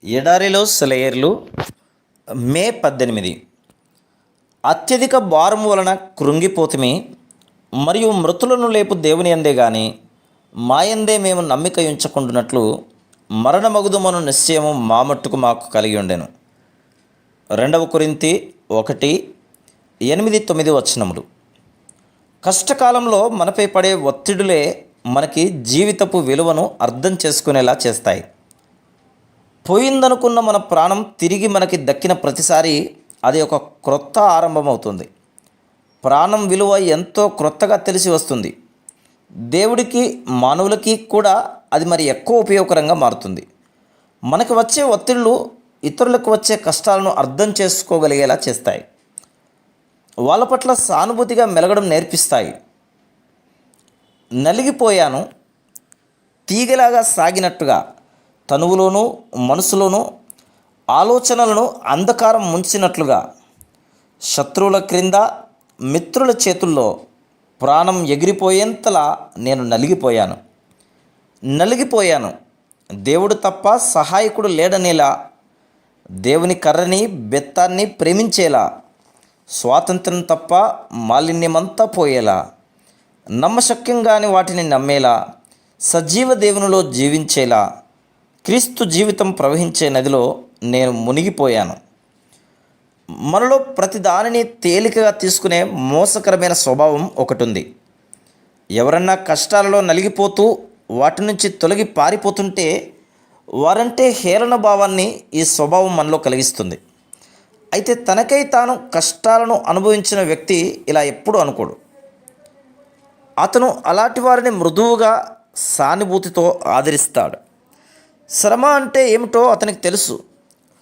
ఎడారిలో సెలయేర్లు. మే 18. అత్యధిక భారము వలన కృంగిపోతిమి, మరియు మృతులను లేపు దేవుని యందే గాని మాయందే మేము నమ్మిక ఉంచకుండునట్లు మరణమగుదుమను నిశ్చయము మా మట్టుకు మాకు కలిగి ఉండెను. 2 కొరింథీ 1:8-9 కష్టకాలంలో మనపై పడే ఒత్తిడులే మనకి జీవితపు విలువను అర్థం చేసుకునేలా చేస్తాయి. పోయిందనుకున్న మన ప్రాణం తిరిగి మనకి దక్కిన ప్రతిసారి అది ఒక క్రొత్త ఆరంభం అవుతుంది. ప్రాణం విలువ ఎంతో క్రొత్తగా తెలిసి వస్తుంది. దేవుడికి మానవులకి కూడా అది మరి ఎక్కువ ఉపయోగకరంగా మారుతుంది. మనకు వచ్చే ఒత్తిళ్ళు ఇతరులకు వచ్చే కష్టాలను అర్థం చేసుకోగలిగేలా చేస్తాయి. వాళ్ళ పట్ల సానుభూతిగా మెలగడం నేర్పిస్తాయి. నలిగిపోయాను తీగలాగా సాగినట్టుగా తనువులోనూ మనసులోనూ ఆలోచనలను అంధకారం ముంచినట్లుగా శత్రువుల క్రింద మిత్రుల చేతుల్లో ప్రాణం ఎగిరిపోయేంతలా నేను నలిగిపోయాను. దేవుడు తప్ప సహాయకుడు లేడనేలా, దేవుని కర్రని బెత్తాన్ని ప్రేమించేలా, స్వాతంత్రం తప్ప మాలిన్యమంతా పోయేలా, నమ్మశక్యంగాని వాటిని నమ్మేలా, సజీవ దేవునిలో జీవించేలా, క్రీస్తు జీవితం ప్రవహించే నదిలో నేను మునిగిపోయాను. మనలో ప్రతి దానిని తేలికగా తీసుకునే మోసకరమైన స్వభావం ఒకటి ఉంది. ఎవరన్నా కష్టాలలో నలిగిపోతూ వాటి నుంచి తొలగి పారిపోతుంటే వారంటే హేళన భావాన్ని ఈ స్వభావం మనలో కలిగిస్తుంది. అయితే తనకై తాను కష్టాలను అనుభవించిన వ్యక్తి ఇలా ఎప్పుడూ అనుకోడు. అతను అలాంటి వారిని మృదువుగా సానుభూతితో ఆదరిస్తాడు. శ్రమ అంటే ఏమిటో అతనికి తెలుసు.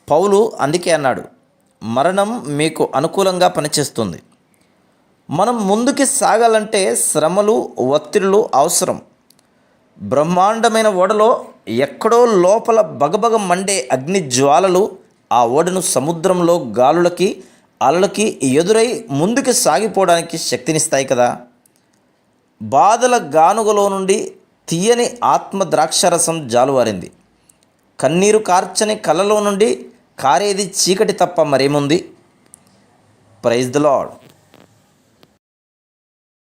పౌలు అందుకే అన్నాడు, మరణం మీకు అనుకూలంగా పనిచేస్తుంది. మనం ముందుకు సాగాలంటే శ్రమలు, ఒత్తిడులు అవసరం. బ్రహ్మాండమైన ఓడలో ఎక్కడో లోపల బగబగ మండే అగ్ని జ్వాలలు ఆ ఓడను సముద్రంలో గాలులకి అలలకి ఎదురై ముందుకు సాగిపోవడానికి శక్తినిస్తాయి కదా. బాధల గానుగలో నుండి తీయని ఆత్మ ద్రాక్షారసం జాలువారింది. కన్నీరు కార్చని కళ్ళలో నుండి కారేది చీకటి తప్ప మరేముంది. Praise the lord.